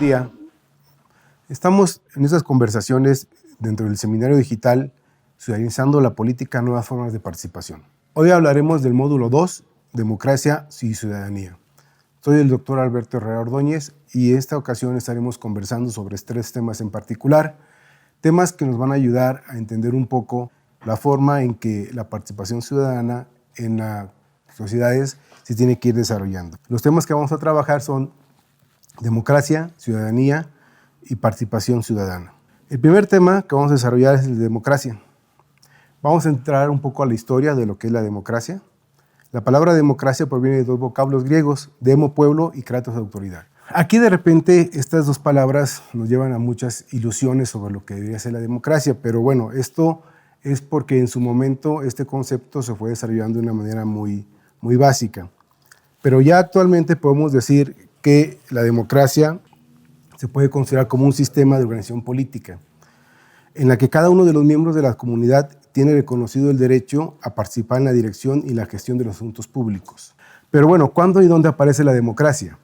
día. Estamos en estas conversaciones dentro del seminario digital Ciudadanizando la política, nuevas formas de participación. Hoy hablaremos del módulo 2, Democracia y Ciudadanía. Soy el doctor Alberto Herrera Ordóñez y en esta ocasión estaremos conversando sobre 3 temas en particular, temas que nos van a ayudar a entender un poco la forma en que la participación ciudadana en las sociedades se tiene que ir desarrollando. Los temas que vamos a trabajar son democracia, ciudadanía y participación ciudadana. El primer tema que vamos a desarrollar es el de democracia. Vamos a entrar un poco a la historia de lo que es la democracia. La palabra democracia proviene de 2 vocablos griegos, demo, pueblo, y kratos, autoridad. Aquí de repente estas 2 palabras nos llevan a muchas ilusiones sobre lo que debería ser la democracia, pero bueno, esto es porque en su momento este concepto se fue desarrollando de una manera muy básica. Pero ya actualmente podemos decir que la democracia se puede considerar como un sistema de organización política, en la que cada uno de los miembros de la comunidad tiene reconocido el derecho a participar en la dirección y la gestión de los asuntos públicos. Pero bueno, ¿cuándo y dónde aparece la democracia?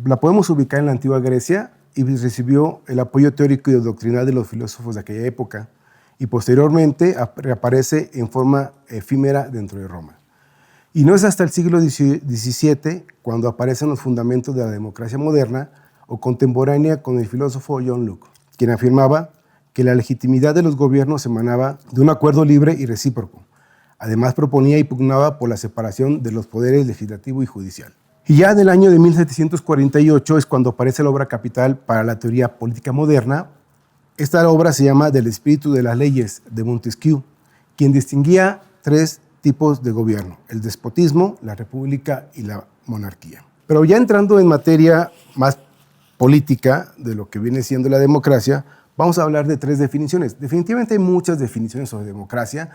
La podemos ubicar en la antigua Grecia y recibió el apoyo teórico y doctrinal de los filósofos de aquella época, y posteriormente reaparece en forma efímera dentro de Roma. Y no es hasta el siglo XVII cuando aparecen los fundamentos de la democracia moderna o contemporánea con el filósofo John Locke, quien afirmaba que la legitimidad de los gobiernos emanaba de un acuerdo libre y recíproco. Además proponía y pugnaba por la separación de los poderes legislativo y judicial. Y ya en el año de 1748 es cuando aparece la obra capital para la teoría política moderna. Esta obra se llama Del espíritu de las leyes, de Montesquieu, quien distinguía 3 tipos de gobierno: el despotismo, la república y la monarquía. Pero ya entrando en materia más política de lo que viene siendo la democracia, vamos a hablar de 3 definiciones. Definitivamente hay muchas definiciones sobre democracia,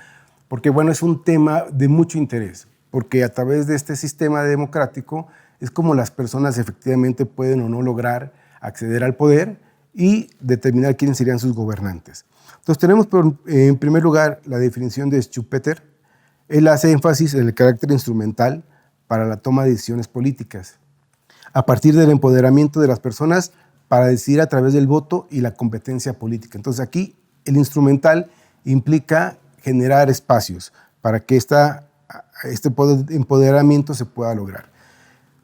porque bueno, es un tema de mucho interés, porque a través de este sistema democrático es como las personas efectivamente pueden o no lograr acceder al poder y determinar quiénes serían sus gobernantes. Entonces tenemos en primer lugar la definición de Schumpeter. Él hace énfasis en el carácter instrumental para la toma de decisiones políticas, a partir del empoderamiento de las personas para decidir a través del voto y la competencia política. Entonces aquí el instrumental implica generar espacios para que este empoderamiento se pueda lograr.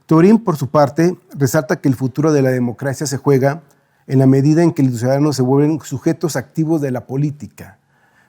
Turín, por su parte, resalta que el futuro de la democracia se juega en la medida en que los ciudadanos se vuelven sujetos activos de la política.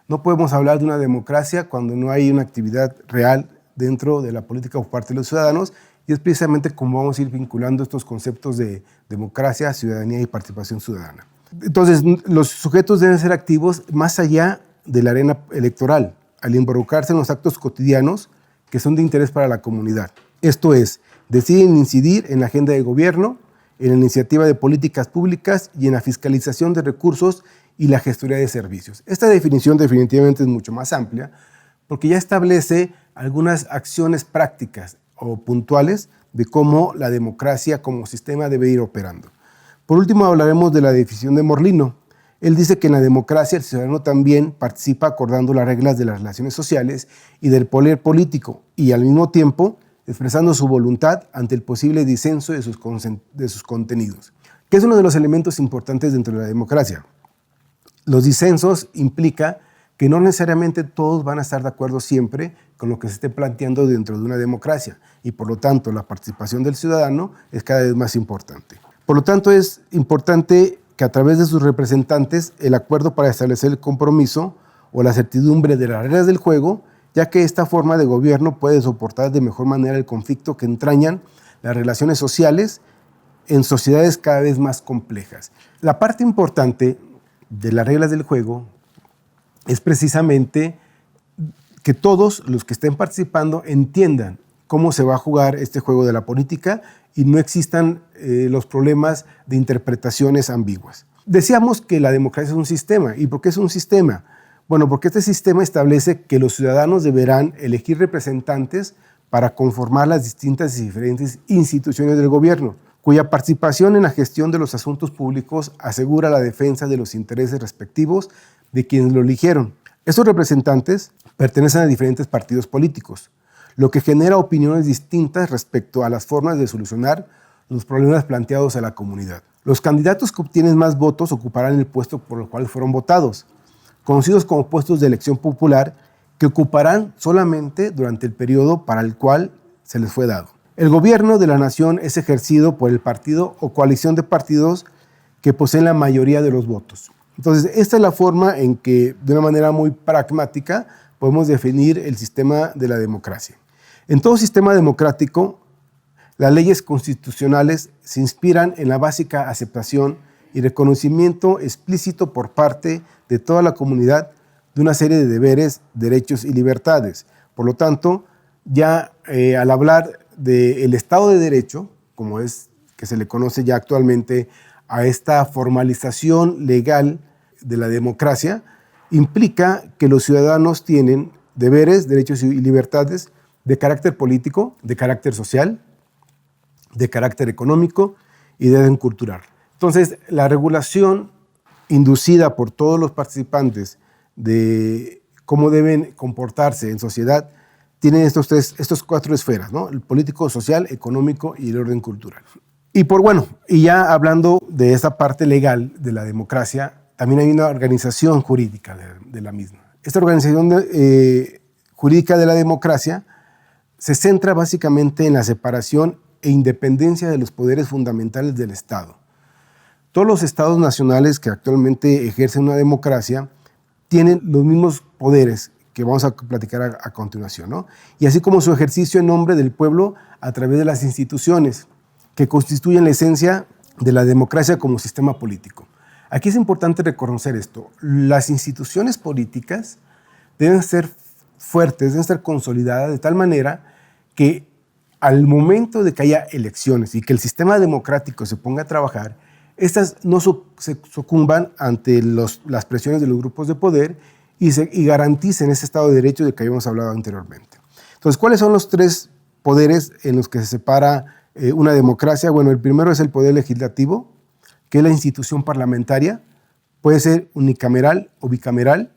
No podemos hablar de una democracia cuando no hay una actividad real dentro de la política por parte de los ciudadanos, y es precisamente como vamos a ir vinculando estos conceptos de democracia, ciudadanía y participación ciudadana. Entonces, los sujetos deben ser activos más allá de la arena electoral, al involucrarse en los actos cotidianos que son de interés para la comunidad. Esto es, deciden incidir en la agenda de gobierno, en la iniciativa de políticas públicas y en la fiscalización de recursos y la gestoría de servicios. Esta definición definitivamente es mucho más amplia porque ya establece algunas acciones prácticas o puntuales de cómo la democracia como sistema debe ir operando. Por último, hablaremos de la definición de Morlino. Él dice que en la democracia el ciudadano también participa acordando las reglas de las relaciones sociales y del poder político y al mismo tiempo expresando su voluntad ante el posible disenso de sus contenidos, que es uno de los elementos importantes dentro de la democracia. Los disensos implica que no necesariamente todos van a estar de acuerdo siempre con lo que se esté planteando dentro de una democracia y por lo tanto la participación del ciudadano es cada vez más importante. Por lo tanto es importante que a través de sus representantes el acuerdo para establecer el compromiso o la certidumbre de las reglas del juego, ya que esta forma de gobierno puede soportar de mejor manera el conflicto que entrañan las relaciones sociales en sociedades cada vez más complejas. La parte importante de las reglas del juego es precisamente que todos los que estén participando entiendan cómo se va a jugar este juego de la política y no existan los problemas de interpretaciones ambiguas. Decíamos que la democracia es un sistema. ¿Y por qué es un sistema? Bueno, porque este sistema establece que los ciudadanos deberán elegir representantes para conformar las distintas y diferentes instituciones del gobierno, cuya participación en la gestión de los asuntos públicos asegura la defensa de los intereses respectivos de quienes lo eligieron. Estos representantes pertenecen a diferentes partidos políticos, lo que genera opiniones distintas respecto a las formas de solucionar los problemas planteados a la comunidad. Los candidatos que obtienen más votos ocuparán el puesto por el cual fueron votados, conocidos como puestos de elección popular, que ocuparán solamente durante el periodo para el cual se les fue dado. El gobierno de la nación es ejercido por el partido o coalición de partidos que poseen la mayoría de los votos. Entonces, esta es la forma en que, de una manera muy pragmática, podemos definir el sistema de la democracia. En todo sistema democrático, las leyes constitucionales se inspiran en la básica aceptación y reconocimiento explícito por parte de toda la comunidad de una serie de deberes, derechos y libertades. Por lo tanto, ya al hablar del Estado de Derecho, como es que se le conoce ya actualmente a esta formalización legal de la democracia, implica que los ciudadanos tienen deberes, derechos y libertades de carácter político, de carácter social, de carácter económico y de orden cultural. Entonces, la regulación inducida por todos los participantes de cómo deben comportarse en sociedad tiene estos cuatro esferas, ¿no? El político, social, económico y el orden cultural. Y ya hablando de esta parte legal de la democracia, también hay una organización jurídica de la misma. Esta organización jurídica de la democracia se centra básicamente en la separación e independencia de los poderes fundamentales del Estado. Todos los estados nacionales que actualmente ejercen una democracia tienen los mismos poderes que vamos a platicar a continuación, ¿no? Y así como su ejercicio en nombre del pueblo a través de las instituciones que constituyen la esencia de la democracia como sistema político. Aquí es importante reconocer esto. Las instituciones políticas deben ser fuertes, deben ser consolidadas de tal manera que al momento de que haya elecciones y que el sistema democrático se ponga a trabajar, estas no se sucumban ante las presiones de los grupos de poder y garanticen ese Estado de Derecho del que habíamos hablado anteriormente. Entonces, ¿cuáles son los tres poderes en los que se separa una democracia? Bueno, el primero es el poder legislativo, que es la institución parlamentaria, puede ser unicameral o bicameral.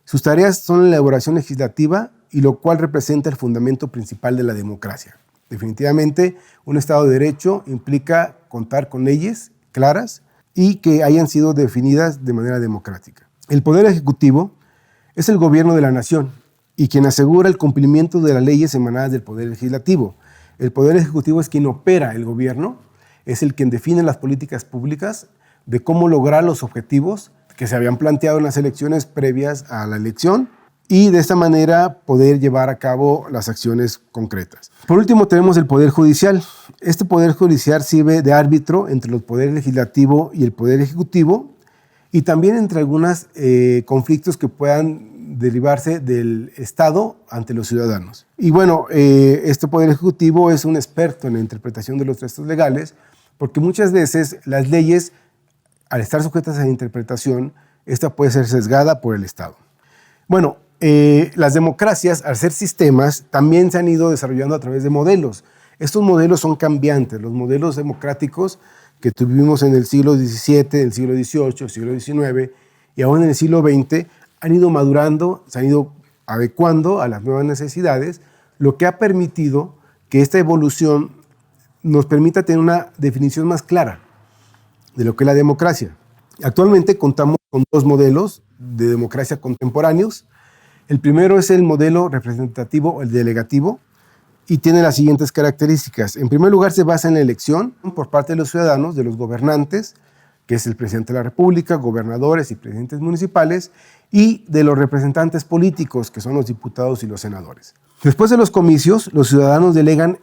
Sus tareas son la elaboración legislativa y lo cual representa el fundamento principal de la democracia. Definitivamente, un Estado de Derecho implica contar con leyes claras y que hayan sido definidas de manera democrática. El Poder Ejecutivo es el gobierno de la nación y quien asegura el cumplimiento de las leyes emanadas del Poder Legislativo. El Poder Ejecutivo es quien opera el gobierno, es el quien define las políticas públicas de cómo lograr los objetivos que se habían planteado en las elecciones previas a la elección y de esta manera poder llevar a cabo las acciones concretas. Por último, tenemos el Poder Judicial. Este Poder Judicial sirve de árbitro entre el Poder Legislativo y el Poder Ejecutivo y también entre algunos conflictos que puedan derivarse del Estado ante los ciudadanos. Y bueno, este Poder Ejecutivo es un experto en la interpretación de los textos legales porque muchas veces las leyes, al estar sujetas a la interpretación, esta puede ser sesgada por el Estado. Bueno, las democracias, al ser sistemas, también se han ido desarrollando a través de modelos. Estos modelos son cambiantes. Los modelos democráticos que tuvimos en el siglo XVII, en el siglo XVIII, el siglo XIX y aún en el siglo XX han ido madurando, se han ido adecuando a las nuevas necesidades, lo que ha permitido que esta evolución nos permita tener una definición más clara de lo que es la democracia. Actualmente contamos con dos modelos de democracia contemporáneos. El primero es el modelo representativo o el delegativo y tiene las siguientes características. En primer lugar, se basa en la elección por parte de los ciudadanos, de los gobernantes, que es el presidente de la República, gobernadores y presidentes municipales, y de los representantes políticos, que son los diputados y los senadores. Después de los comicios, los ciudadanos delegan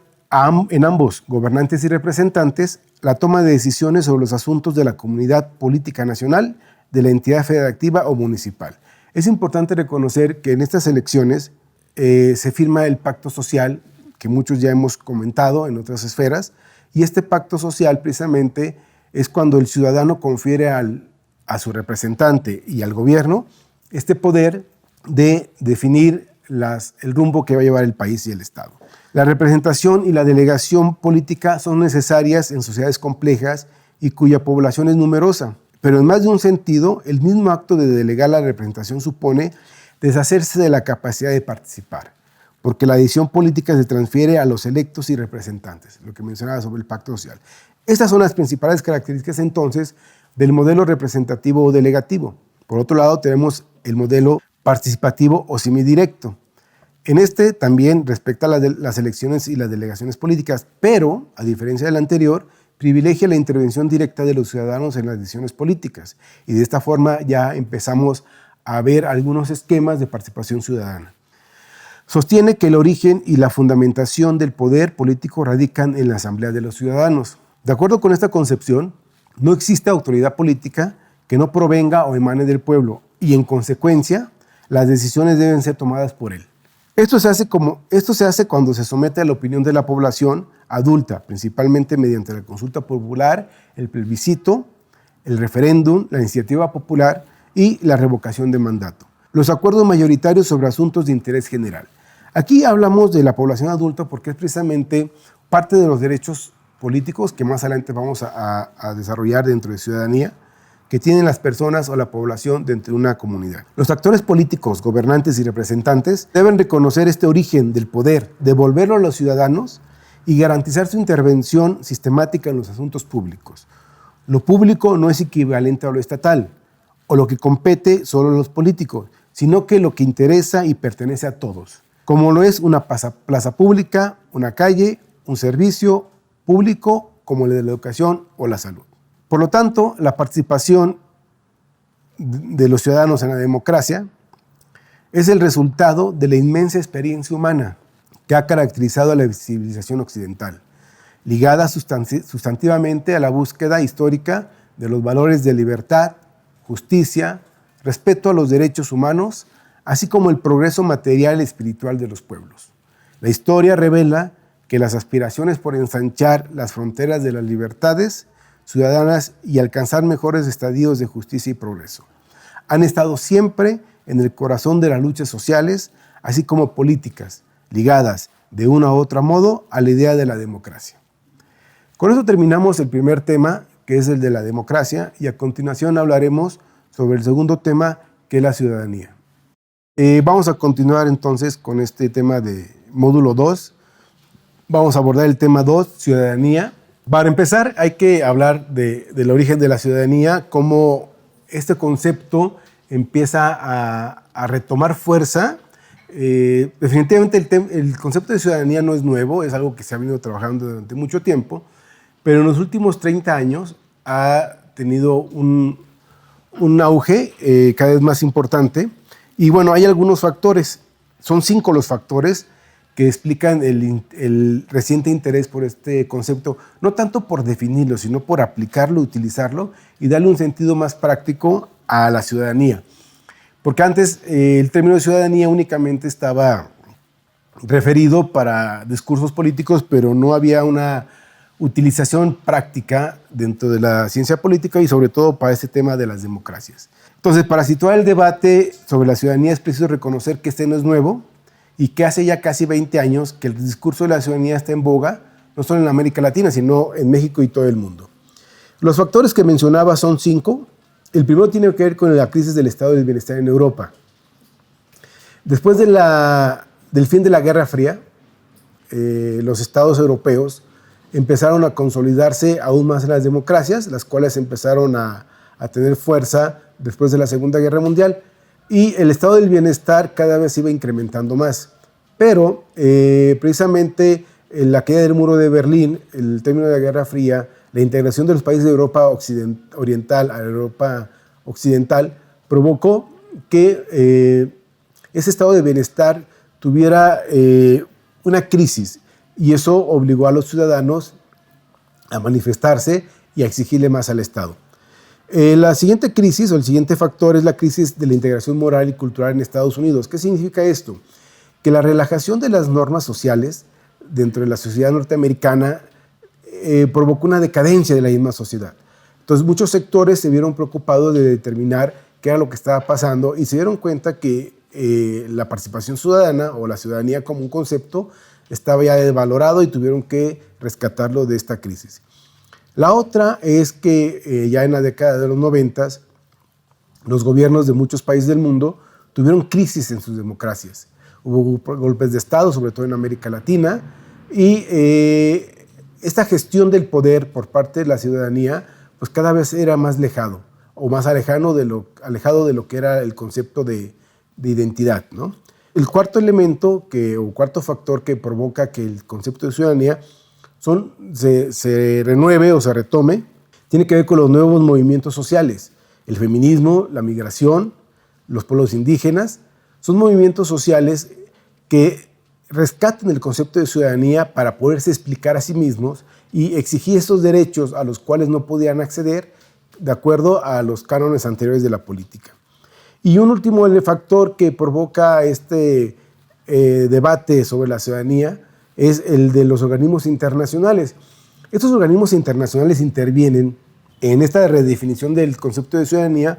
en ambos, gobernantes y representantes, la toma de decisiones sobre los asuntos de la comunidad política nacional, de la entidad federativa o municipal. Es importante reconocer que en estas elecciones se firma el pacto social, que muchos ya hemos comentado en otras esferas, y este pacto social precisamente es cuando el ciudadano confiere a su representante y al gobierno este poder de definir el rumbo que va a llevar el país y el Estado. La representación y la delegación política son necesarias en sociedades complejas y cuya población es numerosa. Pero en más de un sentido, el mismo acto de delegar la representación supone deshacerse de la capacidad de participar, porque la decisión política se transfiere a los electos y representantes, lo que mencionaba sobre el pacto social. Estas son las principales características entonces del modelo representativo o delegativo. Por otro lado, tenemos el modelo participativo o semidirecto. En este también respecta a las elecciones y las delegaciones políticas, pero, a diferencia del anterior, privilegia la intervención directa de los ciudadanos en las decisiones políticas. Y de esta forma ya empezamos a ver algunos esquemas de participación ciudadana. Sostiene que el origen y la fundamentación del poder político radican en la Asamblea de los Ciudadanos. De acuerdo con esta concepción, no existe autoridad política que no provenga o emane del pueblo y, en consecuencia, las decisiones deben ser tomadas por él. Esto se hace cuando se somete a la opinión de la población adulta, principalmente mediante la consulta popular, el plebiscito, el referéndum, la iniciativa popular y la revocación de mandato. Los acuerdos mayoritarios sobre asuntos de interés general. Aquí hablamos de la población adulta porque es precisamente parte de los derechos políticos que más adelante vamos a desarrollar dentro de ciudadanía, que tienen las personas o la población dentro de una comunidad. Los actores políticos, gobernantes y representantes deben reconocer este origen del poder, devolverlo a los ciudadanos y garantizar su intervención sistemática en los asuntos públicos. Lo público no es equivalente a lo estatal o lo que compete solo a los políticos, sino que lo que interesa y pertenece a todos, como lo es una plaza pública, una calle, un servicio público como el de la educación o la salud. Por lo tanto, la participación de los ciudadanos en la democracia es el resultado de la inmensa experiencia humana que ha caracterizado a la civilización occidental, ligada sustantivamente a la búsqueda histórica de los valores de libertad, justicia, respeto a los derechos humanos, así como el progreso material y espiritual de los pueblos. La historia revela que las aspiraciones por ensanchar las fronteras de las libertades ciudadanas y alcanzar mejores estadios de justicia y progreso han estado siempre en el corazón de las luchas sociales, así como políticas, ligadas de una u otra modo a la idea de la democracia. Con eso terminamos el primer tema, que es el de la democracia, y a continuación hablaremos sobre el segundo tema, que es la ciudadanía. Vamos a continuar entonces con este tema de módulo 2. Vamos a abordar el tema 2, ciudadanía. Para empezar, hay que hablar del origen de la ciudadanía, cómo este concepto empieza a retomar fuerza. Definitivamente el concepto de ciudadanía no es nuevo, es algo que se ha venido trabajando durante mucho tiempo, pero en los últimos 30 años ha tenido un auge cada vez más importante. Y bueno, hay algunos factores, son 5 los factores que explican el reciente interés por este concepto, no tanto por definirlo, sino por aplicarlo, utilizarlo y darle un sentido más práctico a la ciudadanía. Porque antes el término de ciudadanía únicamente estaba referido para discursos políticos, pero no había una utilización práctica dentro de la ciencia política y sobre todo para este tema de las democracias. Entonces, para situar el debate sobre la ciudadanía es preciso reconocer que este no es nuevo, y que hace ya casi 20 años que el discurso de la ciudadanía está en boga, no solo en América Latina, sino en México y todo el mundo. Los factores que mencionaba son 5. El primero tiene que ver con la crisis del estado del bienestar en Europa. Después del fin de la Guerra Fría, los estados europeos empezaron a consolidarse aún más en las democracias, las cuales empezaron a tener fuerza después de la Segunda Guerra Mundial, y el estado del bienestar cada vez iba incrementando más. Pero precisamente en la caída del muro de Berlín, el término de la Guerra Fría, la integración de los países de Europa oriental a Europa occidental provocó que ese estado de bienestar tuviera una crisis, y eso obligó a los ciudadanos a manifestarse y a exigirle más al Estado. La siguiente crisis o el siguiente factor es la crisis de la integración moral y cultural en Estados Unidos. ¿Qué significa esto? Que la relajación de las normas sociales dentro de la sociedad norteamericana provocó una decadencia de la misma sociedad. Entonces muchos sectores se vieron preocupados de determinar qué era lo que estaba pasando y se dieron cuenta que la participación ciudadana o la ciudadanía como un concepto estaba ya desvalorado y tuvieron que rescatarlo de esta crisis. La otra es que ya en la década de los 90 los gobiernos de muchos países del mundo tuvieron crisis en sus democracias. Hubo golpes de Estado, sobre todo en América Latina, y esta gestión del poder por parte de la ciudadanía, pues cada vez era más alejado de lo que era el concepto de identidad, ¿no? El cuarto elemento o cuarto factor que provoca que el concepto de ciudadanía se renueve o se retome, tiene que ver con los nuevos movimientos sociales. El feminismo, la migración, los pueblos indígenas, son movimientos sociales que rescatan el concepto de ciudadanía para poderse explicar a sí mismos y exigir esos derechos a los cuales no podían acceder de acuerdo a los cánones anteriores de la política. Y un último factor que provoca este debate sobre la ciudadanía es el de los organismos internacionales. Estos organismos internacionales intervienen en esta redefinición del concepto de ciudadanía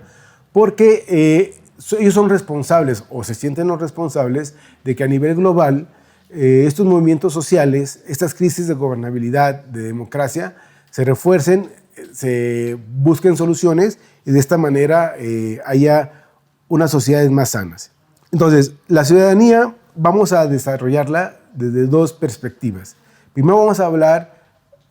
porque ellos son responsables o se sienten los responsables de que a nivel global estos movimientos sociales, estas crisis de gobernabilidad, de democracia, se refuercen, se busquen soluciones y de esta manera haya unas sociedades más sanas. Entonces, la ciudadanía vamos a desarrollarla desde dos perspectivas. Primero vamos a hablar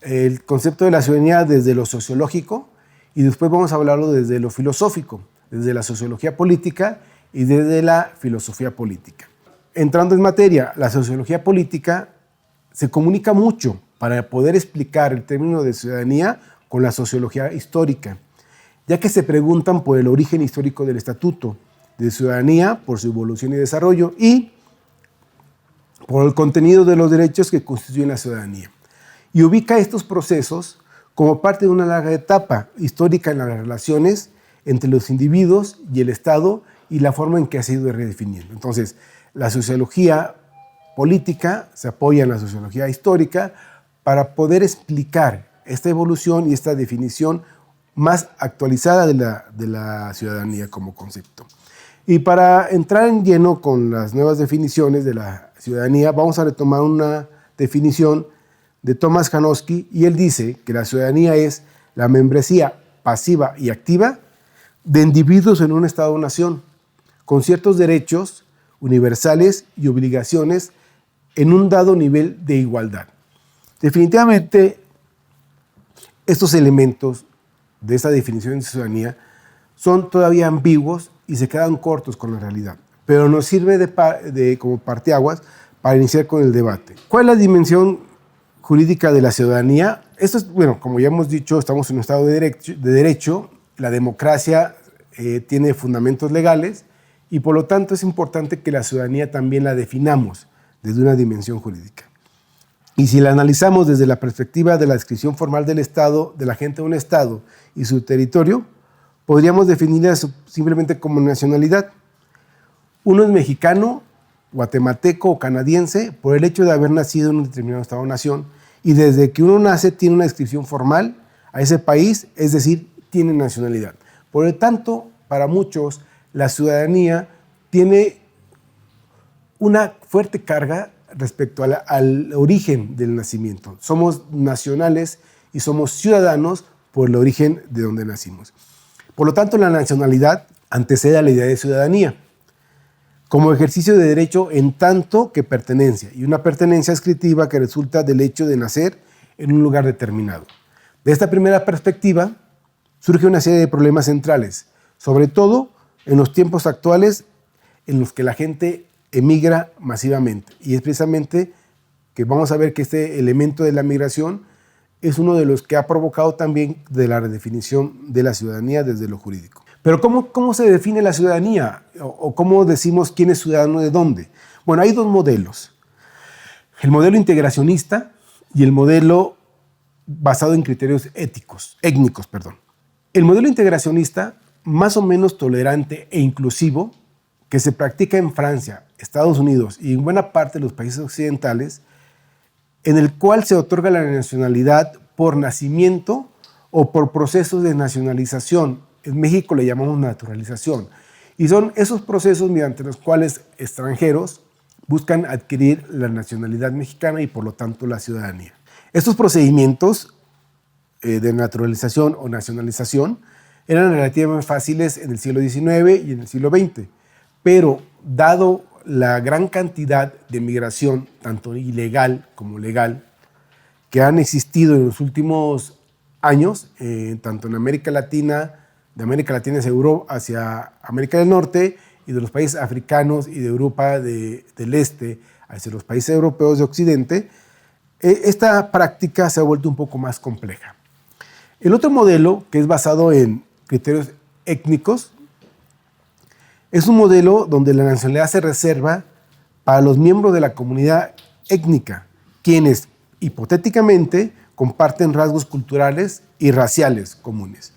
el concepto de la ciudadanía desde lo sociológico y después vamos a hablarlo desde lo filosófico, desde la sociología política y desde la filosofía política. Entrando en materia, la sociología política se comunica mucho para poder explicar el término de ciudadanía con la sociología histórica, ya que se preguntan por el origen histórico del estatuto de ciudadanía, por su evolución y desarrollo y por el contenido de los derechos que constituyen la ciudadanía. Y ubica estos procesos como parte de una larga etapa histórica en las relaciones entre los individuos y el Estado y la forma en que se ha ido redefiniendo. Entonces, la sociología política se apoya en la sociología histórica para poder explicar esta evolución y esta definición más actualizada de la ciudadanía como concepto. Y para entrar en lleno con las nuevas definiciones de la ciudadanía, vamos a retomar una definición de Thomas Janowski, y él dice que la ciudadanía es la membresía pasiva y activa de individuos en un Estado-nación, con ciertos derechos universales y obligaciones en un dado nivel de igualdad. Definitivamente, estos elementos de esta definición de ciudadanía son todavía ambiguos y se quedan cortos con la realidad, pero nos sirve como parteaguas para iniciar con el debate. ¿Cuál es la dimensión jurídica de la ciudadanía? Esto es, bueno, como ya hemos dicho, estamos en un Estado de derecho, la democracia tiene fundamentos legales y por lo tanto es importante que la ciudadanía también la definamos desde una dimensión jurídica. Y si la analizamos desde la perspectiva de la descripción formal del Estado, de la gente de un Estado y su territorio, podríamos definirla simplemente como nacionalidad. Uno es mexicano, guatemalteco o canadiense por el hecho de haber nacido en un determinado Estado o nación, y desde que uno nace tiene una inscripción formal a ese país, es decir, tiene nacionalidad. Por lo tanto, para muchos, la ciudadanía tiene una fuerte carga respecto al origen del nacimiento. Somos nacionales y somos ciudadanos por el origen de donde nacimos. Por lo tanto, la nacionalidad antecede a la idea de ciudadanía como ejercicio de derecho en tanto que pertenencia, y una pertenencia ascriptiva que resulta del hecho de nacer en un lugar determinado. De esta primera perspectiva surge una serie de problemas centrales, sobre todo en los tiempos actuales en los que la gente emigra masivamente. Y es precisamente que vamos a ver que este elemento de la migración es uno de los que ha provocado también de la redefinición de la ciudadanía desde lo jurídico. Pero ¿cómo se define la ciudadanía? ¿O cómo decimos quién es ciudadano de dónde? Bueno, hay dos modelos. El modelo integracionista y el modelo basado en criterios étnicos. El modelo integracionista, más o menos tolerante e inclusivo, que se practica en Francia, Estados Unidos y en buena parte de los países occidentales, en el cual se otorga la nacionalidad por nacimiento o por procesos de nacionalización. En México le llamamos naturalización. Y son esos procesos mediante los cuales extranjeros buscan adquirir la nacionalidad mexicana y por lo tanto la ciudadanía. Estos procedimientos de naturalización o nacionalización eran relativamente fáciles en el siglo XIX y en el siglo XX, pero dado la gran cantidad de migración, tanto ilegal como legal, que han existido en los últimos años, tanto en América Latina, de América Latina hacia América del Norte, y de los países africanos y de Europa del Este hacia los países europeos de Occidente, esta práctica se ha vuelto un poco más compleja. El otro modelo, que es basado en criterios étnicos, es un modelo donde la nacionalidad se reserva para los miembros de la comunidad étnica, quienes hipotéticamente comparten rasgos culturales y raciales comunes.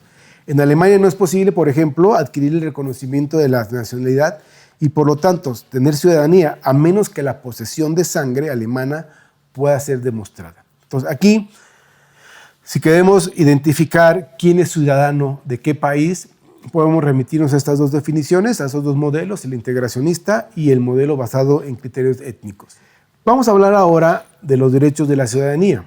En Alemania no es posible, por ejemplo, adquirir el reconocimiento de la nacionalidad y, por lo tanto, tener ciudadanía, a menos que la posesión de sangre alemana pueda ser demostrada. Entonces, aquí, si queremos identificar quién es ciudadano de qué país, podemos remitirnos a estas dos definiciones, a esos dos modelos, el integracionista y el modelo basado en criterios étnicos. Vamos a hablar ahora de los derechos de la ciudadanía.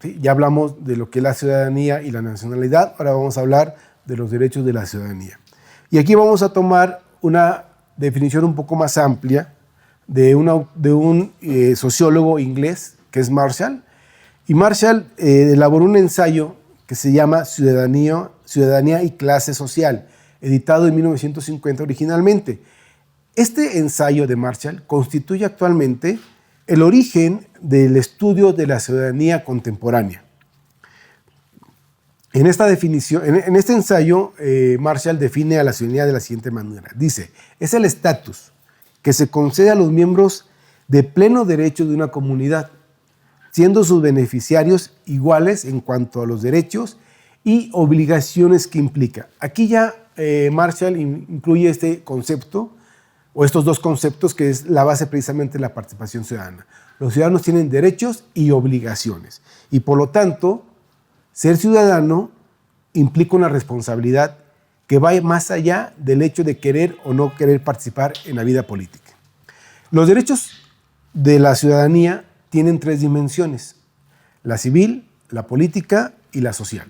¿Sí? Ya hablamos de lo que es la ciudadanía y la nacionalidad, ahora vamos a hablar de los derechos de la ciudadanía. Y aquí vamos a tomar una definición un poco más amplia de un sociólogo inglés, que es Marshall. Y Marshall elaboró un ensayo que se llama Ciudadanía y Clase Social, editado en 1950 originalmente. Este ensayo de Marshall constituye actualmente el origen del estudio de la ciudadanía contemporánea. En esta definición, en este ensayo, Marshall define a la ciudadanía de la siguiente manera. Dice, es el estatus que se concede a los miembros de pleno derecho de una comunidad, siendo sus beneficiarios iguales en cuanto a los derechos y obligaciones que implica. Aquí ya Marshall incluye este concepto, o estos dos conceptos, que es la base precisamente de la participación ciudadana. Los ciudadanos tienen derechos y obligaciones, y por lo tanto, ser ciudadano implica una responsabilidad que va más allá del hecho de querer o no querer participar en la vida política. Los derechos de la ciudadanía tienen tres dimensiones: la civil, la política y la social.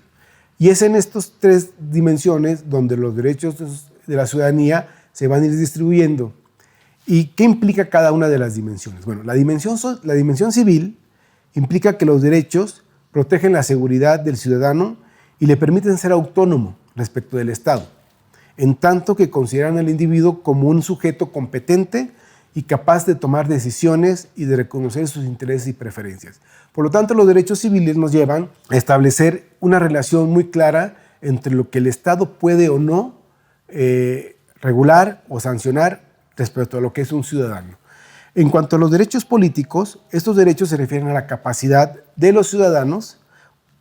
Y es en estas tres dimensiones donde los derechos de la ciudadanía se van a ir distribuyendo. ¿Y qué implica cada una de las dimensiones? Bueno, la dimensión civil implica que los derechos protegen la seguridad del ciudadano y le permiten ser autónomo respecto del Estado, en tanto que consideran al individuo como un sujeto competente y capaz de tomar decisiones y de reconocer sus intereses y preferencias. Por lo tanto, los derechos civiles nos llevan a establecer una relación muy clara entre lo que el Estado puede o no regular o sancionar respecto a lo que es un ciudadano. En cuanto a los derechos políticos, estos derechos se refieren a la capacidad de los ciudadanos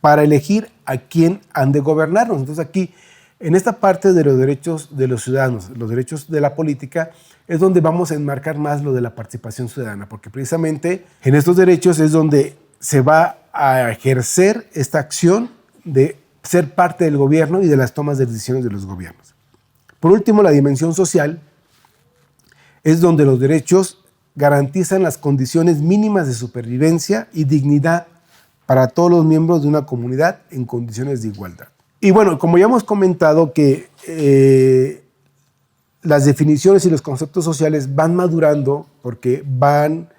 para elegir a quién han de gobernarnos. Entonces aquí, en esta parte de los derechos de los ciudadanos, los derechos de la política, es donde vamos a enmarcar más lo de la participación ciudadana, porque precisamente en estos derechos es donde se va a ejercer esta acción de ser parte del gobierno y de las tomas de decisiones de los gobiernos. Por último, la dimensión social es donde los derechos garantizan las condiciones mínimas de supervivencia y dignidad para todos los miembros de una comunidad en condiciones de igualdad. Y bueno, como ya hemos comentado que las definiciones y los conceptos sociales van madurando porque van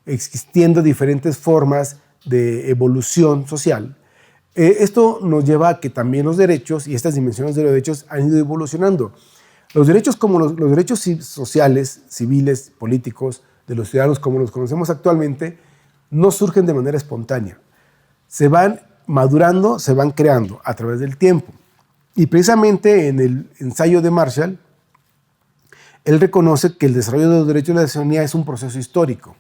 existiendo diferentes formas de evolución social, esto nos lleva a que también los derechos y estas dimensiones de los derechos han ido evolucionando. Los derechos como los derechos sociales, civiles, políticos, de los ciudadanos como los conocemos actualmente, no surgen de manera espontánea. Se van madurando, se van creando a través del tiempo. Y precisamente en el ensayo de Marshall, él reconoce que el desarrollo de los derechos de la ciudadanía es un proceso histórico,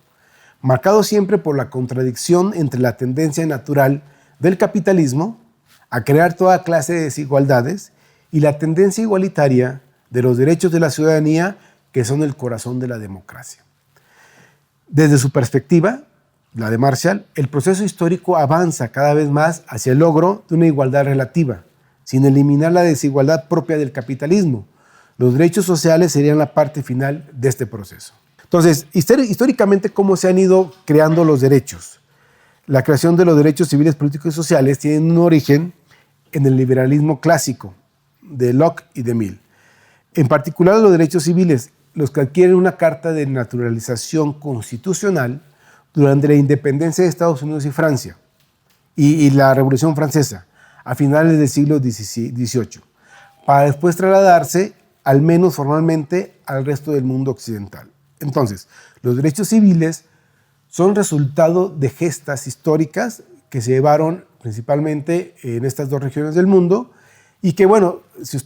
marcado siempre por la contradicción entre la tendencia natural del capitalismo a crear toda clase de desigualdades y la tendencia igualitaria de los derechos de la ciudadanía, que son el corazón de la democracia. Desde su perspectiva, la de Marshall, el proceso histórico avanza cada vez más hacia el logro de una igualdad relativa, sin eliminar la desigualdad propia del capitalismo. Los derechos sociales serían la parte final de este proceso. Entonces, históricamente, ¿cómo se han ido creando los derechos? La creación de los derechos civiles, políticos y sociales tienen un origen en el liberalismo clásico de Locke y de Mill. En particular, los derechos civiles, los que adquieren una carta de naturalización constitucional durante la independencia de Estados Unidos y Francia, y la Revolución Francesa a finales del siglo XVIII, para después trasladarse, al menos formalmente, al resto del mundo occidental. Entonces, los derechos civiles son resultado de gestas históricas que se llevaron principalmente en estas dos regiones del mundo y que, bueno, si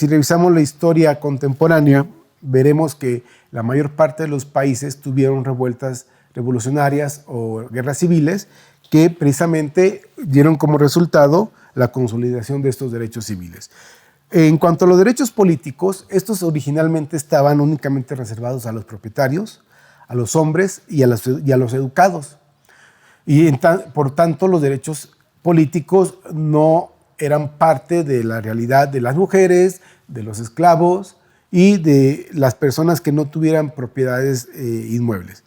revisamos la historia contemporánea, veremos que la mayor parte de los países tuvieron revueltas revolucionarias o guerras civiles que precisamente dieron como resultado la consolidación de estos derechos civiles. En cuanto a los derechos políticos, estos originalmente estaban únicamente reservados a los propietarios, a los hombres y a los educados. Y por tanto, los derechos políticos no eran parte de la realidad de las mujeres, de los esclavos y de las personas que no tuvieran propiedades inmuebles.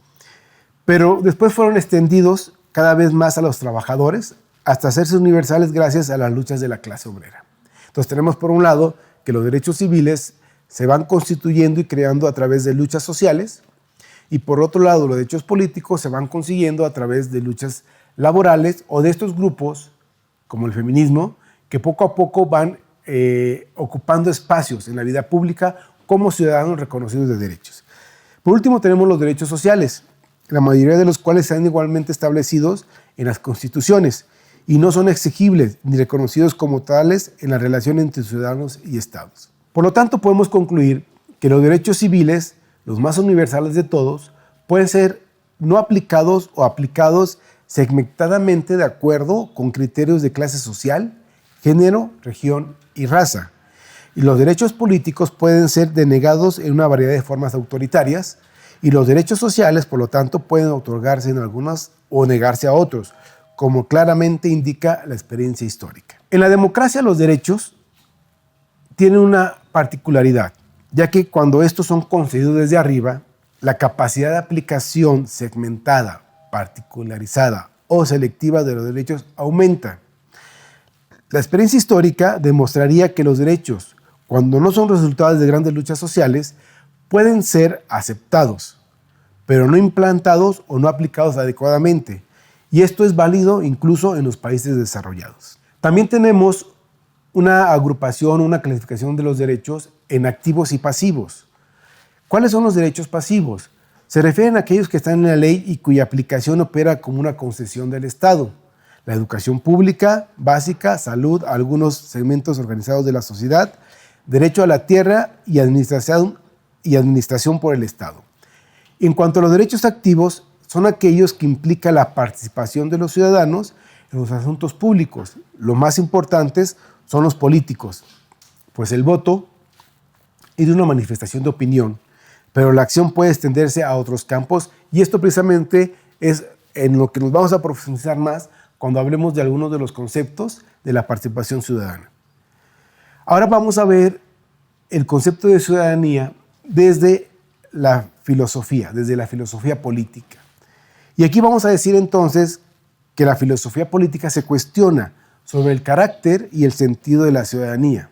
Pero después fueron extendidos cada vez más a los trabajadores hasta hacerse universales gracias a las luchas de la clase obrera. Entonces tenemos por un lado que los derechos civiles se van constituyendo y creando a través de luchas sociales y por otro lado los derechos políticos se van consiguiendo a través de luchas laborales o de estos grupos como el feminismo que poco a poco van ocupando espacios en la vida pública como ciudadanos reconocidos de derechos. Por último tenemos los derechos sociales, la mayoría de los cuales están igualmente establecidos en las constituciones y no son exigibles ni reconocidos como tales en la relación entre ciudadanos y estados. Por lo tanto, podemos concluir que los derechos civiles, los más universales de todos, pueden ser no aplicados o aplicados segmentadamente de acuerdo con criterios de clase social, género, región y raza. Y los derechos políticos pueden ser denegados en una variedad de formas autoritarias y los derechos sociales, por lo tanto, pueden otorgarse en algunas o negarse a otros, como claramente indica la experiencia histórica. En la democracia los derechos tienen una particularidad, ya que cuando estos son concedidos desde arriba, la capacidad de aplicación segmentada, particularizada o selectiva de los derechos aumenta. La experiencia histórica demostraría que los derechos, cuando no son resultados de grandes luchas sociales, pueden ser aceptados, pero no implantados o no aplicados adecuadamente. Y esto es válido incluso en los países desarrollados. También tenemos una agrupación, una clasificación de los derechos en activos y pasivos. ¿Cuáles son los derechos pasivos? Se refieren a aquellos que están en la ley y cuya aplicación opera como una concesión del Estado. La educación pública, básica, salud, algunos segmentos organizados de la sociedad, derecho a la tierra y administración por el Estado. En cuanto a los derechos activos, son aquellos que implican la participación de los ciudadanos en los asuntos públicos. Los más importantes son los políticos, pues el voto es una manifestación de opinión, pero la acción puede extenderse a otros campos y esto precisamente es en lo que nos vamos a profundizar más cuando hablemos de algunos de los conceptos de la participación ciudadana. Ahora vamos a ver el concepto de ciudadanía desde la filosofía política. Y aquí vamos a decir entonces que la filosofía política se cuestiona sobre el carácter y el sentido de la ciudadanía.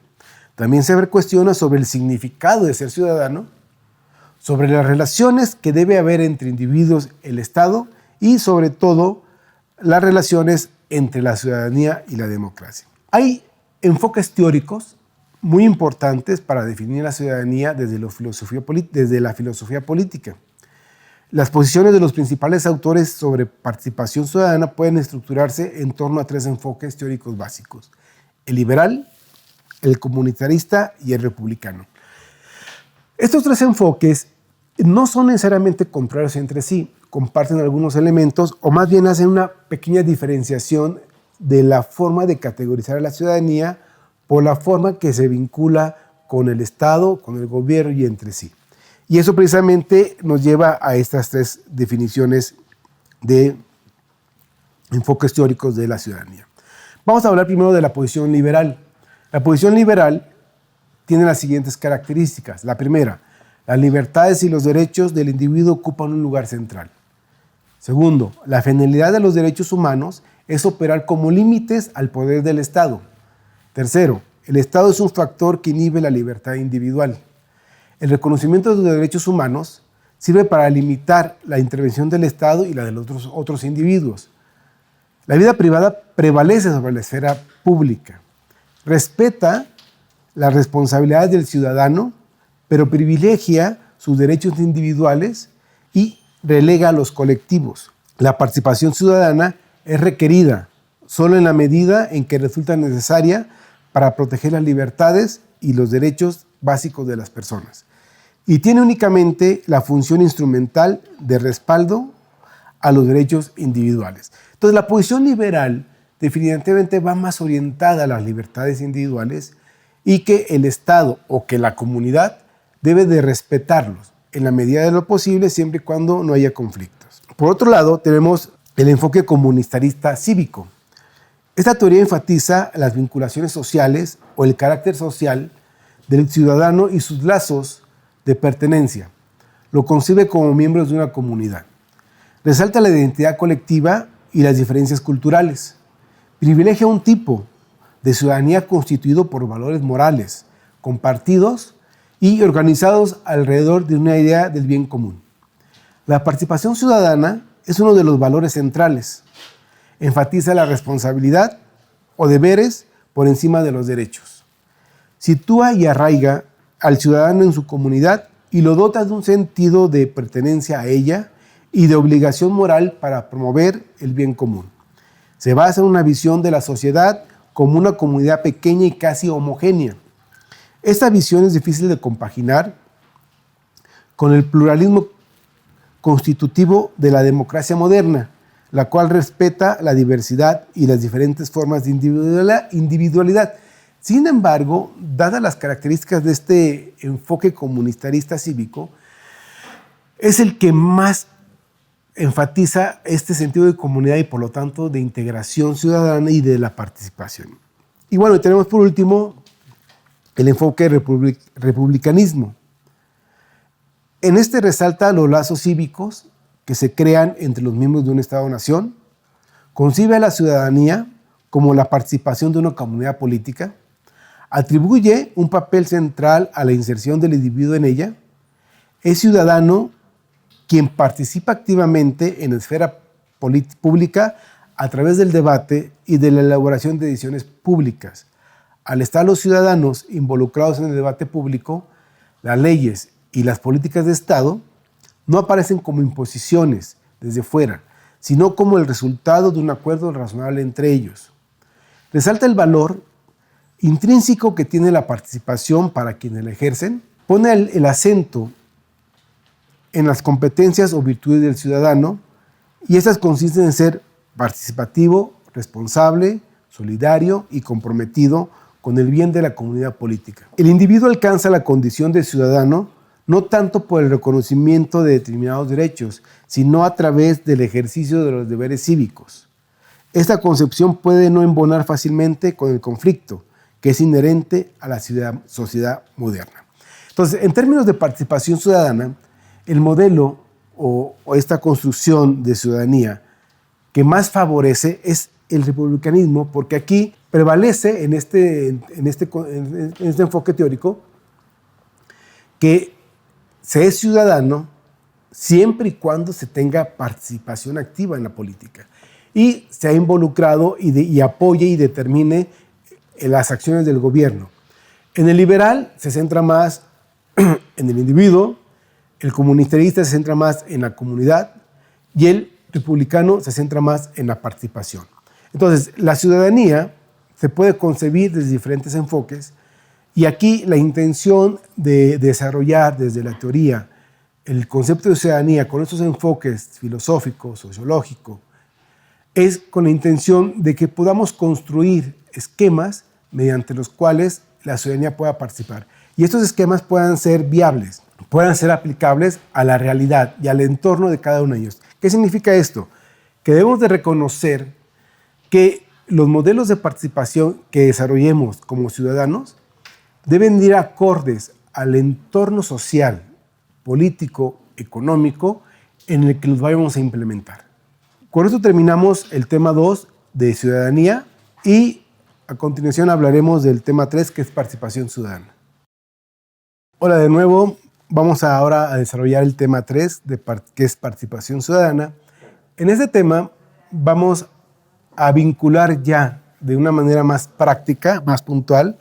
También se cuestiona sobre el significado de ser ciudadano, sobre las relaciones que debe haber entre individuos, el Estado y sobre todo las relaciones entre la ciudadanía y la democracia. Hay enfoques teóricos muy importantes para definir la ciudadanía desde la filosofía política. Las posiciones de los principales autores sobre participación ciudadana pueden estructurarse en torno a tres enfoques teóricos básicos: el liberal, el comunitarista y el republicano. Estos tres enfoques no son necesariamente contrarios entre sí, comparten algunos elementos o más bien hacen una pequeña diferenciación de la forma de categorizar a la ciudadanía por la forma que se vincula con el Estado, con el gobierno y entre sí. Y eso precisamente nos lleva a estas tres definiciones de enfoques teóricos de la ciudadanía. Vamos a hablar primero de la posición liberal. La posición liberal tiene las siguientes características. La primera, las libertades y los derechos del individuo ocupan un lugar central. Segundo, la finalidad de los derechos humanos es operar como límites al poder del Estado. Tercero, el Estado es un factor que inhibe la libertad individual. El reconocimiento de los derechos humanos sirve para limitar la intervención del Estado y la de los otros individuos. La vida privada prevalece sobre la esfera pública. Respeta las responsabilidades del ciudadano, pero privilegia sus derechos individuales y relega a los colectivos. La participación ciudadana es requerida solo en la medida en que resulta necesaria para proteger las libertades y los derechos básicos de las personas. Y tiene únicamente la función instrumental de respaldo a los derechos individuales. Entonces, la posición liberal definitivamente va más orientada a las libertades individuales y que el Estado o que la comunidad debe de respetarlos en la medida de lo posible, siempre y cuando no haya conflictos. Por otro lado, tenemos el enfoque comunitarista cívico. Esta teoría enfatiza las vinculaciones sociales o el carácter social del ciudadano y sus lazos de pertenencia. Lo concibe como miembros de una comunidad. Resalta la identidad colectiva y las diferencias culturales. Privilegia un tipo de ciudadanía constituido por valores morales, compartidos y organizados alrededor de una idea del bien común. La participación ciudadana es uno de los valores centrales. Enfatiza la responsabilidad o deberes por encima de los derechos. Sitúa y arraiga al ciudadano en su comunidad y lo dota de un sentido de pertenencia a ella y de obligación moral para promover el bien común. Se basa en una visión de la sociedad como una comunidad pequeña y casi homogénea. Esta visión es difícil de compaginar con el pluralismo constitutivo de la democracia moderna, la cual respeta la diversidad y las diferentes formas de individualidad. Sin embargo, dadas las características de este enfoque comunitarista cívico, es el que más enfatiza este sentido de comunidad y por lo tanto de integración ciudadana y de la participación. Y bueno, tenemos por último el enfoque republicanismo. En este resalta los lazos cívicos que se crean entre los miembros de un Estado-nación, concibe a la ciudadanía como la participación de una comunidad política, atribuye un papel central a la inserción del individuo en ella, es ciudadano quien participa activamente en la esfera pública a través del debate y de la elaboración de decisiones públicas. Al estar los ciudadanos involucrados en el debate público, las leyes y las políticas de Estado no aparecen como imposiciones desde fuera, sino como el resultado de un acuerdo razonable entre ellos. Resalta el valor intrínseco que tiene la participación para quienes la ejercen, pone el acento en las competencias o virtudes del ciudadano, y estas consisten en ser participativo, responsable, solidario y comprometido con el bien de la comunidad política. El individuo alcanza la condición de ciudadano no tanto por el reconocimiento de determinados derechos, sino a través del ejercicio de los deberes cívicos. Esta concepción puede no embonar fácilmente con el conflicto, que es inherente a la sociedad moderna. Entonces, en términos de participación ciudadana, el modelo o esta construcción de ciudadanía que más favorece es el republicanismo, porque aquí prevalece en este enfoque teórico que se es ciudadano siempre y cuando se tenga participación activa en la política y se ha involucrado y apoye y determine las acciones del gobierno. En el liberal se centra más en el individuo, el comunitarista se centra más en la comunidad y el republicano se centra más en la participación. Entonces, la ciudadanía se puede concebir desde diferentes enfoques y aquí la intención de desarrollar desde la teoría el concepto de ciudadanía con estos enfoques filosóficos, sociológicos, es con la intención de que podamos construir esquemas mediante los cuales la ciudadanía pueda participar. Y estos esquemas puedan ser viables, puedan ser aplicables a la realidad y al entorno de cada uno de ellos. ¿Qué significa esto? Que debemos de reconocer que los modelos de participación que desarrollemos como ciudadanos deben ir acordes al entorno social, político, económico en el que los vayamos a implementar. Con esto terminamos el tema 2 de ciudadanía y a continuación hablaremos del tema 3, que es participación ciudadana. Hola de nuevo, vamos ahora a desarrollar el tema 3, que es participación ciudadana. En este tema vamos a vincular ya de una manera más práctica, más puntual,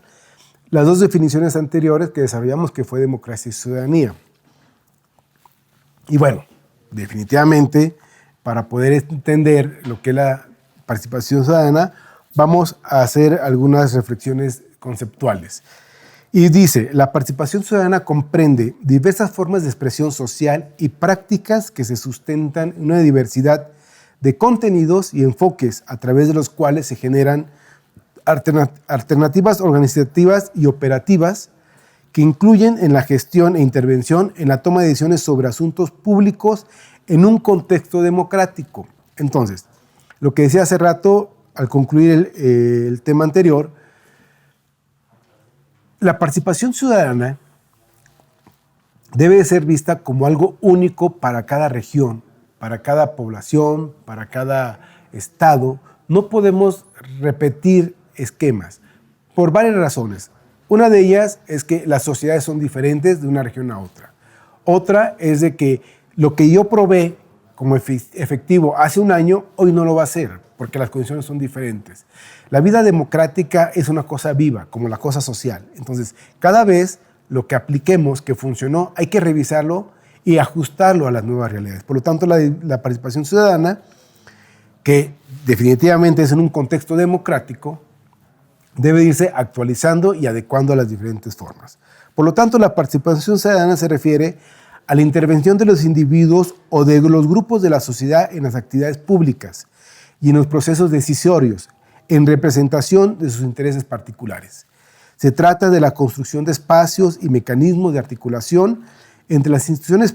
las dos definiciones anteriores que desarrollamos, que fue democracia y ciudadanía. Y bueno, definitivamente, para poder entender lo que es la participación ciudadana, vamos a hacer algunas reflexiones conceptuales. Y dice, la participación ciudadana comprende diversas formas de expresión social y prácticas que se sustentan en una diversidad de contenidos y enfoques a través de los cuales se generan alternativas organizativas y operativas que incluyen en la gestión e intervención en la toma de decisiones sobre asuntos públicos en un contexto democrático. Entonces, lo que decía hace rato, al concluir el tema anterior, la participación ciudadana debe ser vista como algo único para cada región, para cada población, para cada estado. No podemos repetir esquemas por varias razones. Una de ellas es que las sociedades son diferentes de una región a otra. Otra es de que lo que yo probé como efectivo hace un año, hoy no lo va a ser, porque las condiciones son diferentes. La vida democrática es una cosa viva, como la cosa social. Entonces, cada vez lo que apliquemos que funcionó, hay que revisarlo y ajustarlo a las nuevas realidades. Por lo tanto, la participación ciudadana, que definitivamente es en un contexto democrático, debe irse actualizando y adecuando a las diferentes formas. Por lo tanto, la participación ciudadana se refiere a la intervención de los individuos o de los grupos de la sociedad en las actividades públicas y en los procesos decisorios, en representación de sus intereses particulares. Se trata de la construcción de espacios y mecanismos de articulación entre las instituciones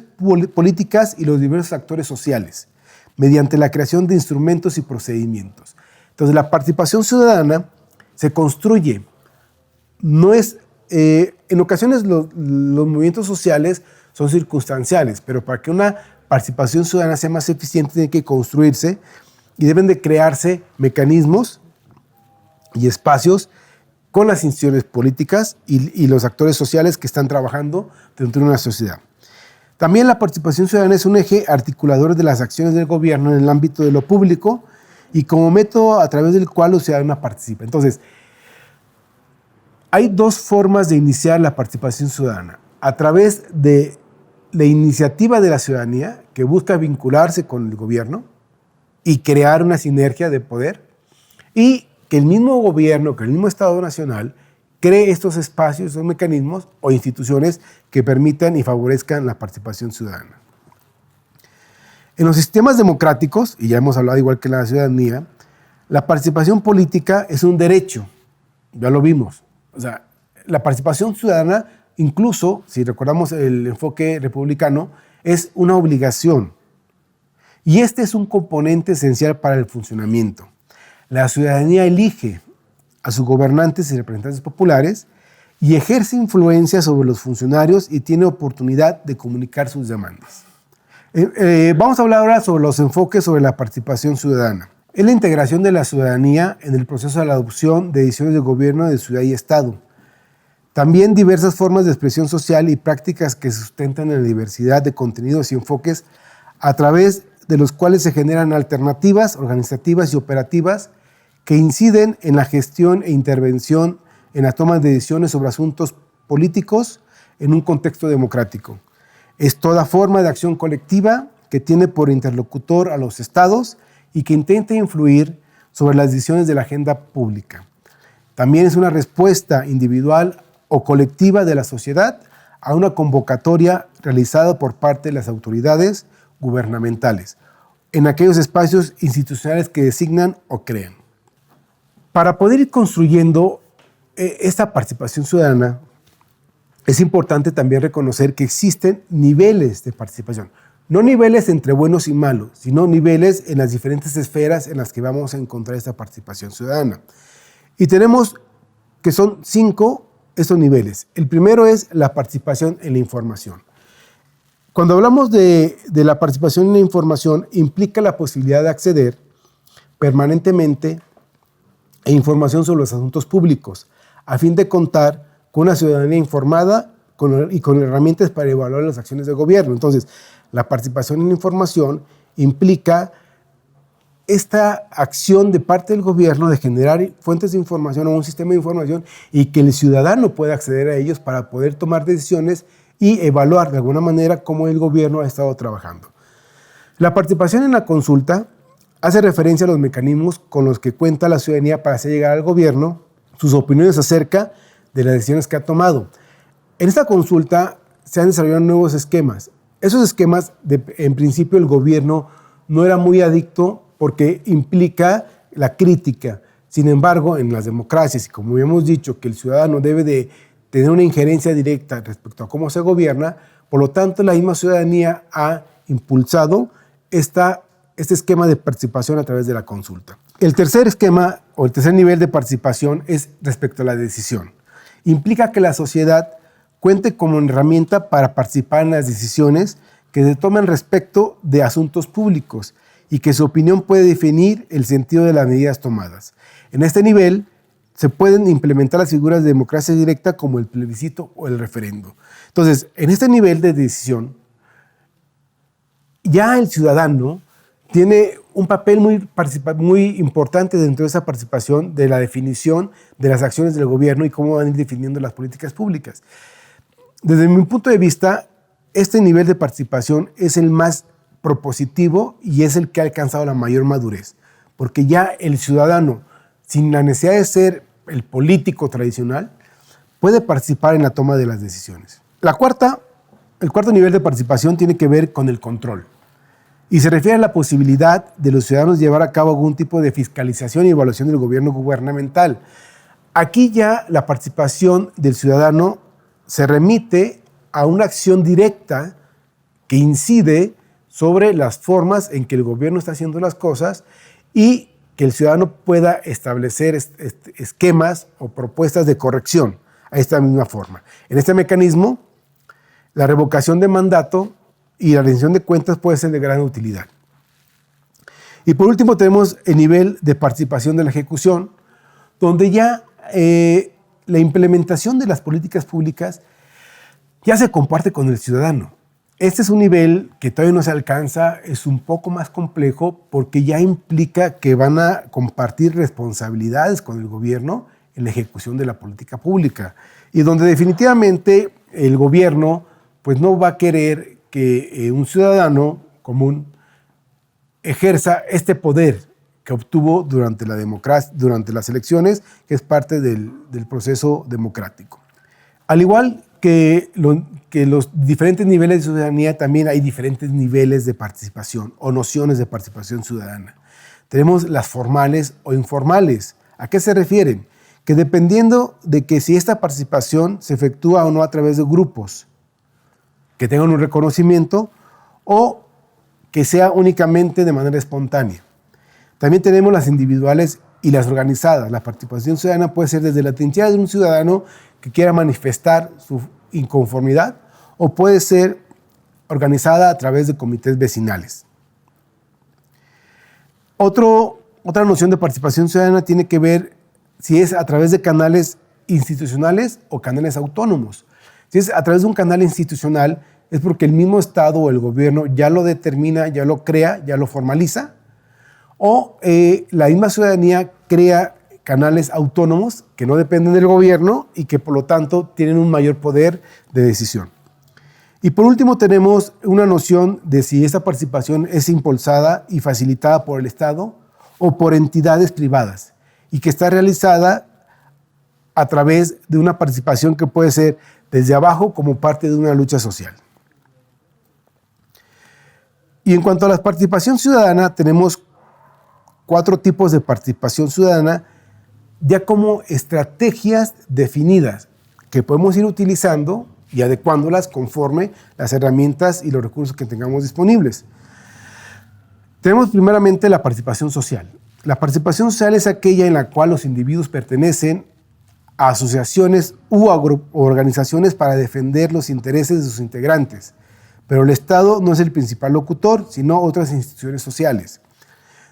políticas y los diversos actores sociales, mediante la creación de instrumentos y procedimientos. Entonces, la participación ciudadana se construye, no es, en ocasiones los movimientos sociales son circunstanciales, pero para que una participación ciudadana sea más eficiente tiene que construirse y deben de crearse mecanismos y espacios con las instituciones políticas y los actores sociales que están trabajando dentro de una sociedad. También la participación ciudadana es un eje articulador de las acciones del gobierno en el ámbito de lo público y como método a través del cual los ciudadanos participan. Entonces, hay dos formas de iniciar la participación ciudadana. A través de la iniciativa de la ciudadanía, que busca vincularse con el gobierno y crear una sinergia de poder, y que el mismo gobierno, que el mismo Estado Nacional, cree estos espacios, estos mecanismos o instituciones que permitan y favorezcan la participación ciudadana. En los sistemas democráticos, y ya hemos hablado igual que en la ciudadanía, la participación política es un derecho, ya lo vimos. O sea, la participación ciudadana, incluso, si recordamos el enfoque republicano, es una obligación. Y este es un componente esencial para el funcionamiento. La ciudadanía elige a sus gobernantes y representantes populares y ejerce influencia sobre los funcionarios y tiene oportunidad de comunicar sus demandas. Vamos a hablar ahora sobre los enfoques sobre la participación ciudadana. Es la integración de la ciudadanía en el proceso de la adopción de decisiones de gobierno de ciudad y Estado. También diversas formas de expresión social y prácticas que sustentan en la diversidad de contenidos y enfoques a través de los cuales se generan alternativas organizativas y operativas que inciden en la gestión e intervención en la toma de decisiones sobre asuntos políticos en un contexto democrático. Es toda forma de acción colectiva que tiene por interlocutor a los estados y que intenta influir sobre las decisiones de la agenda pública. También es una respuesta individual o colectiva de la sociedad a una convocatoria realizada por parte de las autoridades gubernamentales en aquellos espacios institucionales que designan o crean. Para poder ir construyendo esta participación ciudadana, es importante también reconocer que existen niveles de participación. No niveles entre buenos y malos, sino niveles en las diferentes esferas en las que vamos a encontrar esta participación ciudadana. Y tenemos que son 5 estos niveles. El primero es la participación en la información. Cuando hablamos de la participación en la información, implica la posibilidad de acceder permanentemente a información sobre los asuntos públicos, a fin de contar con una ciudadanía informada y con herramientas para evaluar las acciones del gobierno. Entonces, la participación en la información implica esta acción de parte del gobierno de generar fuentes de información o un sistema de información y que el ciudadano pueda acceder a ellos para poder tomar decisiones y evaluar de alguna manera cómo el gobierno ha estado trabajando. La participación en la consulta hace referencia a los mecanismos con los que cuenta la ciudadanía para hacer llegar al gobierno sus opiniones acerca de las decisiones que ha tomado. En esta consulta se han desarrollado nuevos esquemas. Esos esquemas, en principio, el gobierno no era muy adicto porque implica la crítica. Sin embargo, en las democracias, y como habíamos dicho, que el ciudadano debe de tener una injerencia directa respecto a cómo se gobierna, por lo tanto, la misma ciudadanía ha impulsado este esquema de participación a través de la consulta. El tercer esquema o el tercer nivel de participación es respecto a la decisión. Implica que la sociedad cuente como herramienta para participar en las decisiones que se toman respecto de asuntos públicos y que su opinión puede definir el sentido de las medidas tomadas. En este nivel se pueden implementar las figuras de democracia directa como el plebiscito o el referendo. Entonces, en este nivel de decisión, ya el ciudadano tiene un papel muy importante dentro de esa participación de la definición de las acciones del gobierno y cómo van a ir definiendo las políticas públicas. Desde mi punto de vista, este nivel de participación es el más propositivo y es el que ha alcanzado la mayor madurez, porque ya el ciudadano, sin la necesidad de ser el político tradicional, puede participar en la toma de las decisiones. El cuarto nivel de participación tiene que ver con el control y se refiere a la posibilidad de los ciudadanos llevar a cabo algún tipo de fiscalización y evaluación del gobierno gubernamental. Aquí ya la participación del ciudadano se remite a una acción directa que incide sobre las formas en que el gobierno está haciendo las cosas y que el ciudadano pueda establecer esquemas o propuestas de corrección a esta misma forma. En este mecanismo, la revocación de mandato y la rendición de cuentas puede ser de gran utilidad. Y por último tenemos el nivel de participación de la ejecución, donde ya la implementación de las políticas públicas ya se comparte con el ciudadano. Este es un nivel que todavía no se alcanza, es un poco más complejo porque ya implica que van a compartir responsabilidades con el gobierno en la ejecución de la política pública y donde definitivamente el gobierno pues no va a querer que un ciudadano común ejerza este poder que obtuvo durante la democracia, durante las elecciones, que es parte del proceso democrático. Al igual que los diferentes niveles de ciudadanía, también hay diferentes niveles de participación o nociones de participación ciudadana. Tenemos las formales o informales. ¿A qué se refieren? Que dependiendo de que si esta participación se efectúa o no a través de grupos que tengan un reconocimiento o que sea únicamente de manera espontánea. También tenemos las individuales y las organizadas. La participación ciudadana puede ser desde la trinchera de un ciudadano que quiera manifestar su inconformidad o puede ser organizada a través de comités vecinales. Otra noción de participación ciudadana tiene que ver si es a través de canales institucionales o canales autónomos. Si es a través de un canal institucional, es porque el mismo Estado o el gobierno ya lo determina, ya lo crea, ya lo formaliza, o la misma ciudadanía crea canales autónomos que no dependen del gobierno y que por lo tanto tienen un mayor poder de decisión. Y por último tenemos una noción de si esta participación es impulsada y facilitada por el Estado o por entidades privadas y que está realizada a través de una participación que puede ser desde abajo como parte de una lucha social. Y en cuanto a la participación ciudadana, tenemos 4 tipos de participación ciudadana ya como estrategias definidas que podemos ir utilizando y adecuándolas conforme las herramientas y los recursos que tengamos disponibles. Tenemos primeramente la participación social. La participación social es aquella en la cual los individuos pertenecen a asociaciones u organizaciones para defender los intereses de sus integrantes, pero el Estado no es el principal locutor, sino otras instituciones sociales.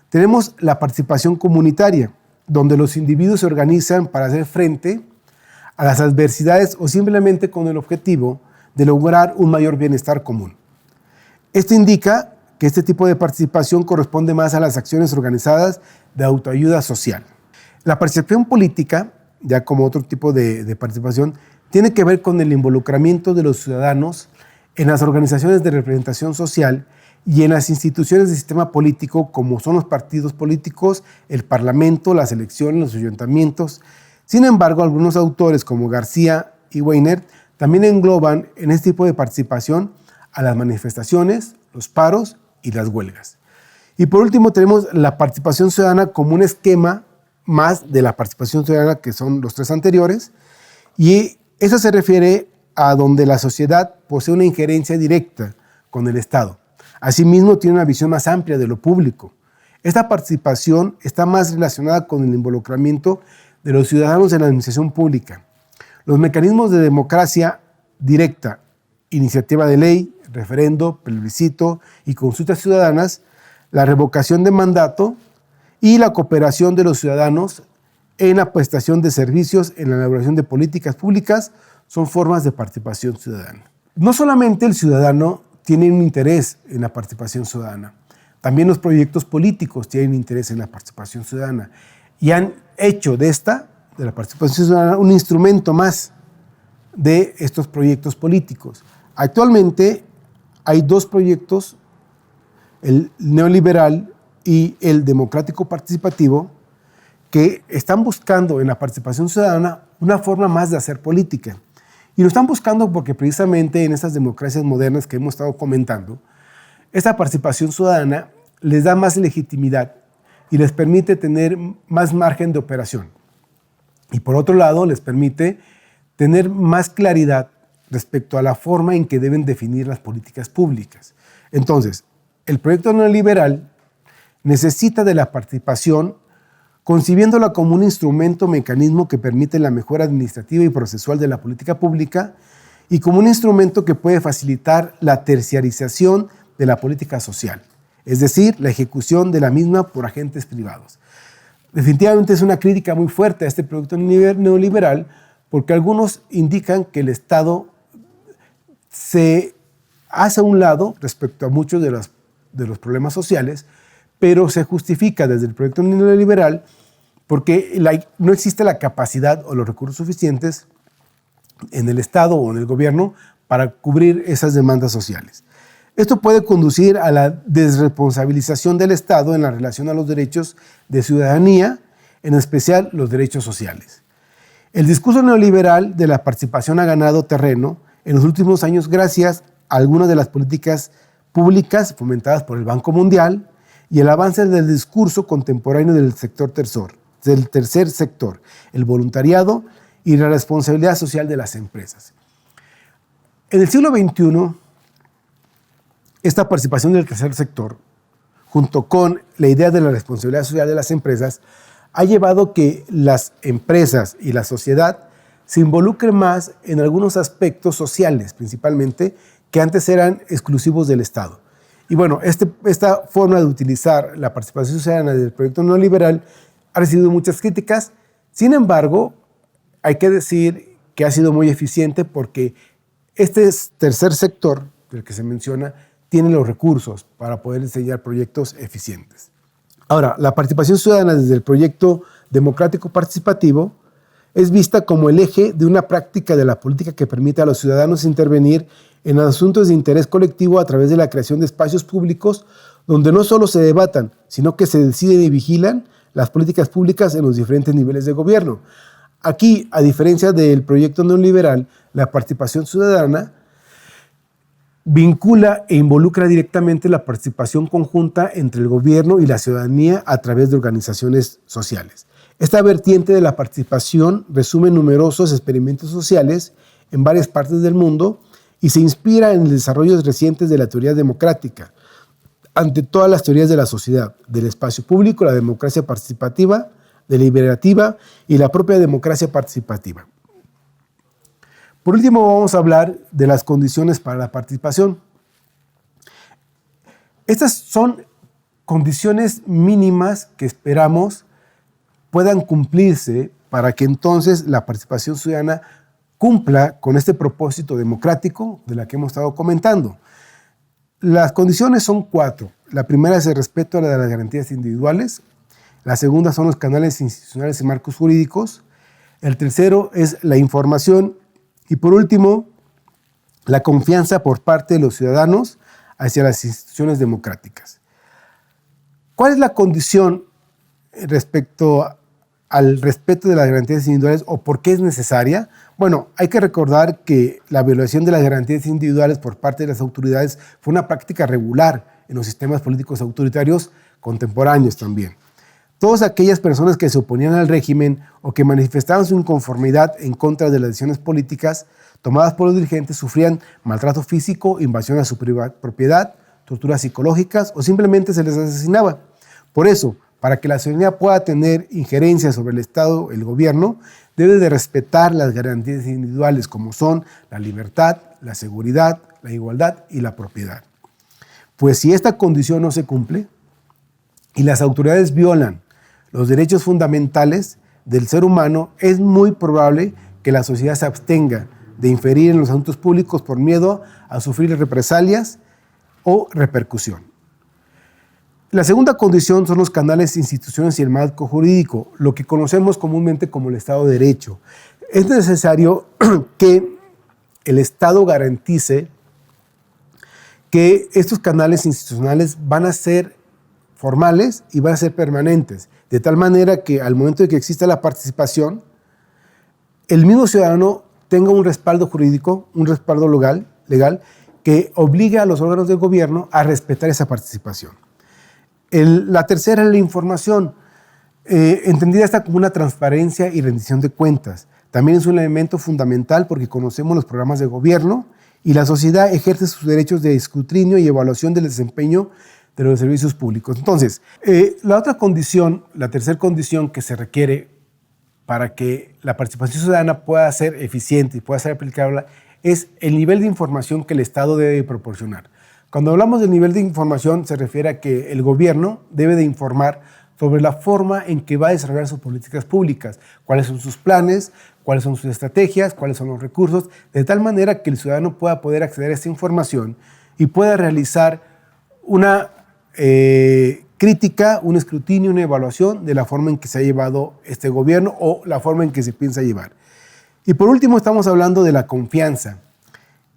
Tenemos la participación comunitaria, donde los individuos se organizan para hacer frente a las adversidades o simplemente con el objetivo de lograr un mayor bienestar común. Esto indica que este tipo de participación corresponde más a las acciones organizadas de autoayuda social. La participación política, ya como otro tipo de participación, tiene que ver con el involucramiento de los ciudadanos en las organizaciones de representación social y en las instituciones del sistema político, como son los partidos políticos, el parlamento, las elecciones, los ayuntamientos. Sin embargo, algunos autores como García y Weiner también engloban en este tipo de participación a las manifestaciones, los paros y las huelgas. Y por último tenemos la participación ciudadana como un esquema más de la participación ciudadana, que son los tres anteriores, y eso se refiere a donde la sociedad posee una injerencia directa con el Estado. Asimismo, tiene una visión más amplia de lo público. Esta participación está más relacionada con el involucramiento de los ciudadanos en la administración pública. Los mecanismos de democracia directa, iniciativa de ley, referendo, plebiscito y consultas ciudadanas, la revocación de mandato y la cooperación de los ciudadanos en la prestación de servicios, en la elaboración de políticas públicas, son formas de participación ciudadana. No solamente el ciudadano tiene un interés en la participación ciudadana, también los proyectos políticos tienen interés en la participación ciudadana y han hecho de la participación ciudadana, un instrumento más de estos proyectos políticos. Actualmente hay dos proyectos, el neoliberal y el democrático participativo, que están buscando en la participación ciudadana una forma más de hacer política. Y lo están buscando porque precisamente en estas democracias modernas que hemos estado comentando, esta participación ciudadana les da más legitimidad y les permite tener más margen de operación. Y por otro lado, les permite tener más claridad respecto a la forma en que deben definir las políticas públicas. Entonces, el proyecto neoliberal necesita de la participación, concibiéndola como un instrumento, mecanismo que permite la mejora administrativa y procesual de la política pública y como un instrumento que puede facilitar la terciarización de la política social, es decir, la ejecución de la misma por agentes privados. Definitivamente es una crítica muy fuerte a este proyecto neoliberal porque algunos indican que el Estado se hace a un lado respecto a muchos de los problemas sociales, pero se justifica desde el proyecto neoliberal porque no existe la capacidad o los recursos suficientes en el Estado o en el gobierno para cubrir esas demandas sociales. Esto puede conducir a la desresponsabilización del Estado en la relación a los derechos de ciudadanía, en especial los derechos sociales. El discurso neoliberal de la participación ha ganado terreno en los últimos años gracias a algunas de las políticas públicas fomentadas por el Banco Mundial y el avance del discurso contemporáneo del tercer sector, el voluntariado y la responsabilidad social de las empresas. En el siglo XXI, esta participación del tercer sector, junto con la idea de la responsabilidad social de las empresas, ha llevado que las empresas y la sociedad se involucren más en algunos aspectos sociales, principalmente, que antes eran exclusivos del Estado. Y bueno, esta forma de utilizar la participación ciudadana del proyecto neoliberal ha recibido muchas críticas. Sin embargo, hay que decir que ha sido muy eficiente porque este tercer sector, del que se menciona, tiene los recursos para poder diseñar proyectos eficientes. Ahora, la participación ciudadana desde el proyecto democrático participativo es vista como el eje de una práctica de la política que permite a los ciudadanos intervenir en asuntos de interés colectivo a través de la creación de espacios públicos donde no solo se debatan, sino que se deciden y vigilan las políticas públicas en los diferentes niveles de gobierno. Aquí, a diferencia del proyecto neoliberal, la participación ciudadana vincula e involucra directamente la participación conjunta entre el gobierno y la ciudadanía a través de organizaciones sociales. Esta vertiente de la participación resume numerosos experimentos sociales en varias partes del mundo y se inspira en el desarrollo recientes de la teoría democrática, ante todas las teorías de la sociedad, del espacio público, la democracia participativa, deliberativa y la propia democracia participativa. Por último, vamos a hablar de las condiciones para la participación. Estas son condiciones mínimas que esperamos puedan cumplirse para que entonces la participación ciudadana cumpla con este propósito democrático de la que hemos estado comentando. Las condiciones son 4. La primera es el respeto a las garantías individuales. La segunda son los canales institucionales y marcos jurídicos. El tercero es la información. Y por último, la confianza por parte de los ciudadanos hacia las instituciones democráticas. ¿Cuál es la condición respecto al respeto de las garantías individuales o por qué es necesaria? Bueno, hay que recordar que la violación de las garantías individuales por parte de las autoridades fue una práctica regular en los sistemas políticos autoritarios contemporáneos también. Todas aquellas personas que se oponían al régimen o que manifestaban su inconformidad en contra de las decisiones políticas tomadas por los dirigentes sufrían maltrato físico, invasión a su propiedad, torturas psicológicas o simplemente se les asesinaba. Por eso, para que la ciudadanía pueda tener injerencia sobre el Estado, el gobierno, debe de respetar las garantías individuales como son la libertad, la seguridad, la igualdad y la propiedad. Pues si esta condición no se cumple y las autoridades violan los derechos fundamentales del ser humano, es muy probable que la sociedad se abstenga de inferir en los asuntos públicos por miedo a sufrir represalias o repercusión. La segunda condición son los canales, instituciones y el marco jurídico, lo que conocemos comúnmente como el Estado de Derecho. Es necesario que el Estado garantice que estos canales institucionales van a ser formales y van a ser permanentes, de tal manera que al momento de que exista la participación, el mismo ciudadano tenga un respaldo jurídico, un respaldo legal que obligue a los órganos del gobierno a respetar esa participación. La tercera es la información, entendida esta como una transparencia y rendición de cuentas. También es un elemento fundamental porque conocemos los programas de gobierno y la sociedad ejerce sus derechos de escrutinio y evaluación del desempeño de los servicios públicos. Entonces, la otra condición, la tercera condición que se requiere para que la participación ciudadana pueda ser eficiente y pueda ser aplicable es el nivel de información que el Estado debe proporcionar. Cuando hablamos del nivel de información se refiere a que el gobierno debe de informar sobre la forma en que va a desarrollar sus políticas públicas, cuáles son sus planes, cuáles son sus estrategias, cuáles son los recursos, de tal manera que el ciudadano pueda poder acceder a esta información y pueda realizar una crítica, un escrutinio, una evaluación de la forma en que se ha llevado este gobierno o la forma en que se piensa llevar. Y por último estamos hablando de la confianza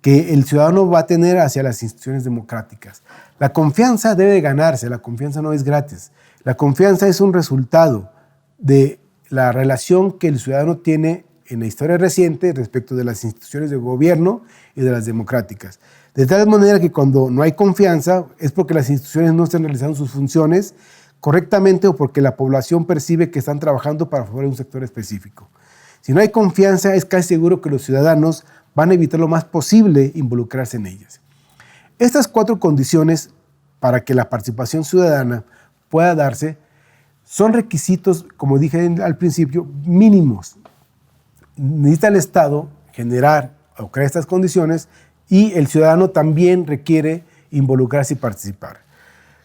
que el ciudadano va a tener hacia las instituciones democráticas. La confianza debe ganarse, la confianza no es gratis. La confianza es un resultado de la relación que el ciudadano tiene en la historia reciente respecto de las instituciones de gobierno y de las democráticas. De tal manera que cuando no hay confianza es porque las instituciones no están realizando sus funciones correctamente o porque la población percibe que están trabajando para favorecer un sector específico. Si no hay confianza, es casi seguro que los ciudadanos van a evitar lo más posible involucrarse en ellas. Estas 4 condiciones para que la participación ciudadana pueda darse son requisitos, como dije al principio, mínimos. Necesita el Estado generar o crear estas condiciones y el ciudadano también requiere involucrarse y participar.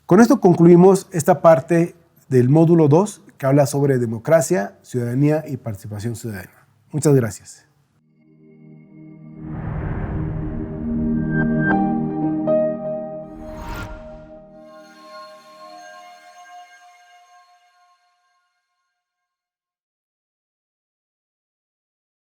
Con esto concluimos esta parte del módulo 2 que habla sobre democracia, ciudadanía y participación ciudadana. Muchas gracias.